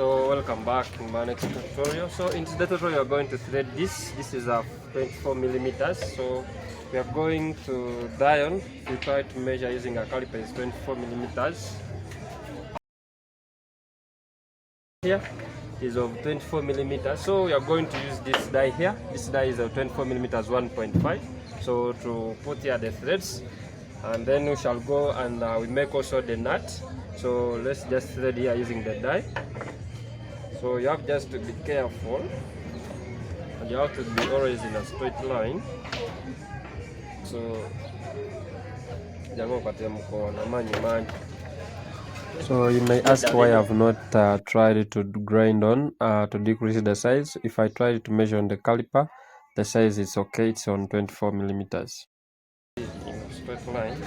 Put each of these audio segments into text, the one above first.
So welcome back in my next tutorial. So in this tutorial we are going to thread this. This is a 24 millimeters. So we are going to dial. We try to measure using a caliper is 24 millimeters. Here is of 24 millimeters. So we are going to use this die here. This die is of 24 millimeters 1.5. So to put here the threads, and then we shall go and we make also the nut. So let's just thread here using the die. So you have just to be careful, and you have to be always in a straight line. So you may ask why I have not tried to grind on to decrease the size. If I try to measure on the caliper, the size is okay, it's on 24 millimeters. In a straight line.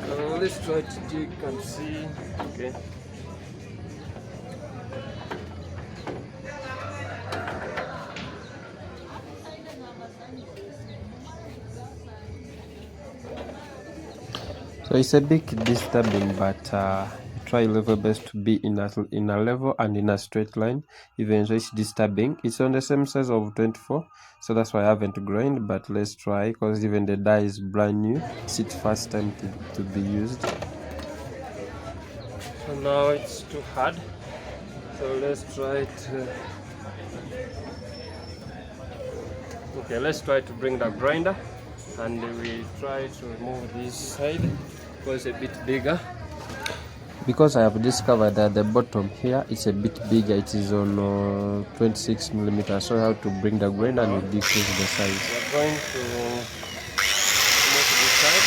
So let's try to dig and see. Okay. So it's a bit disturbing, but try level best to be in a level and in a straight line. Even though it's disturbing, it's on the same size of 24, so that's why I haven't grind. But let's try, because even the die is brand new, it's its first time to be used. So now it's too hard, so let's try to let's try to bring the grinder, and we try to remove this side because it's a bit bigger. Because I have discovered that the bottom here is a bit bigger, it is on 26 millimeters, so I have to bring the grinder and decrease the size. We are going to remove this side.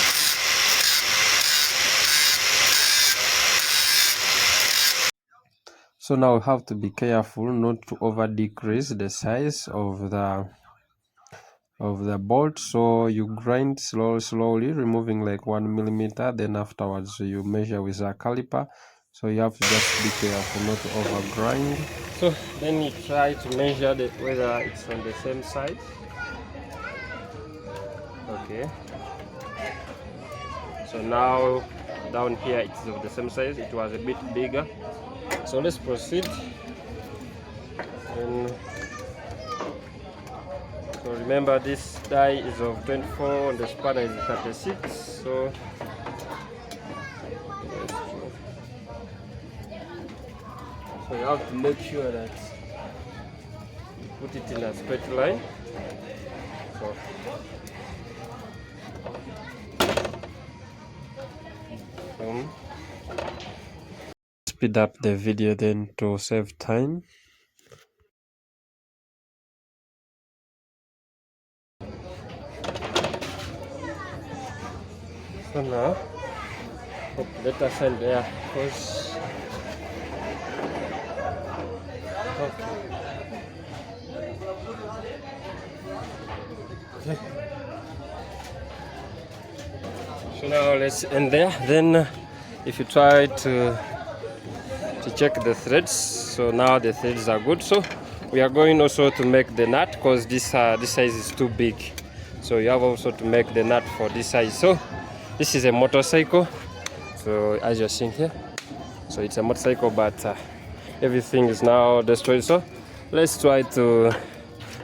So now we have to be careful not to over decrease the size of the bolt. So you grind slowly, removing like 1 millimeter, then afterwards you measure with a caliper. So you have to just be careful not to over grind. So then you try to measure whether it's on the same side. Okay, so now down here it's of the same size. It was a bit bigger, so let's proceed. So remember, this die is of 24 and the spanner is 36. So you have to make sure that you put it in a straight line. So speed up the video then to save time. So now, let us send there, because okay. So now let's end there. Then if you try to check the threads, so now the threads are good. So we are going also to make the nut, because this size is too big. So you have also to make the nut for this size. So this is a motorcycle, so as you're seeing here, so it's a motorcycle, but everything is now destroyed. So let's try to,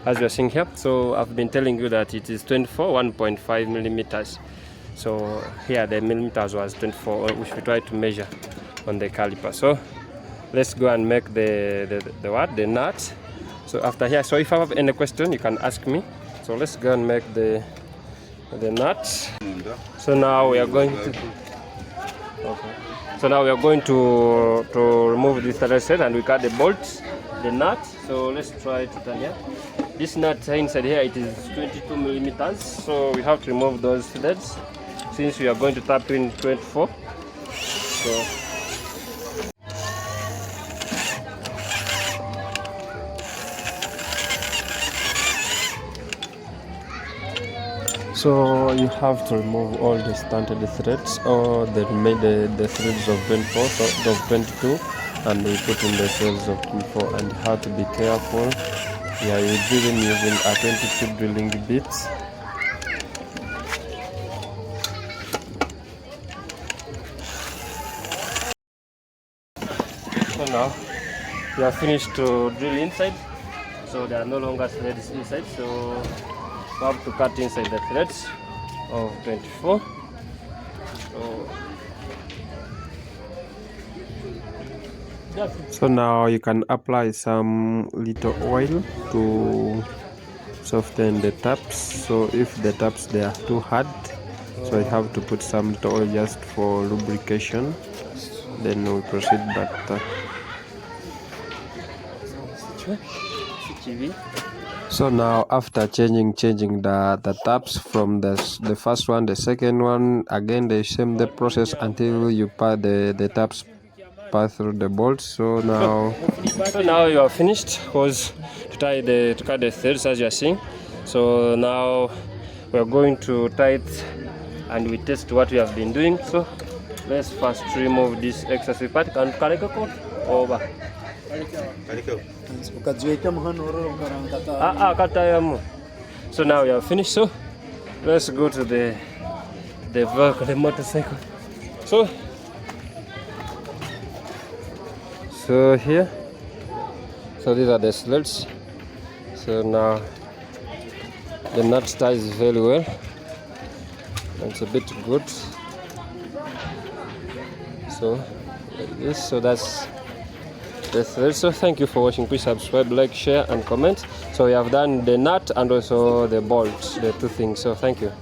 as you're seeing here, so I've been telling you that it is 24 1.5 millimeters. So here the millimeters was 24, which we try to measure on the caliper. So let's go and make the nut. So after here, so if I have any question you can ask me. So let's go and make the nut. So now we are going to remove this thread set, and we cut the bolts, the nut. So let's try to turn here. This nut inside here, it is 22 millimeters. So we have to remove those threads since we are going to tap in 24. So you have to remove all the standard threads, or the threads of 24, so of 22, and we put in the threads of 24. And you have to be careful. Yeah, you're drilling using a 22 drilling bits. So now we are finished to drill inside, so there are no longer threads inside, so we have to cut inside the threads of 24. So now you can apply some little oil to soften the taps. So if the taps they are too hard, so you have to put some little oil just for lubrication. Then we proceed back. So now after changing the taps from the first one, the second one, again the same the process until you pass the taps pass through the bolts. So now you are finished, because to cut the threads as you are seeing. So now we are going to tie it and we test what we have been doing. So let's first remove this excessive part. Can over. So now we are finished. So let's go to the vehicle, the motorcycle. So here, so these are the sleds. So now the nut ties very well. It's a bit good. So like this. So that's the thread. So thank you for watching. Please subscribe, like, share, and comment. So we have done the nut and also the bolt, the two things. So thank you.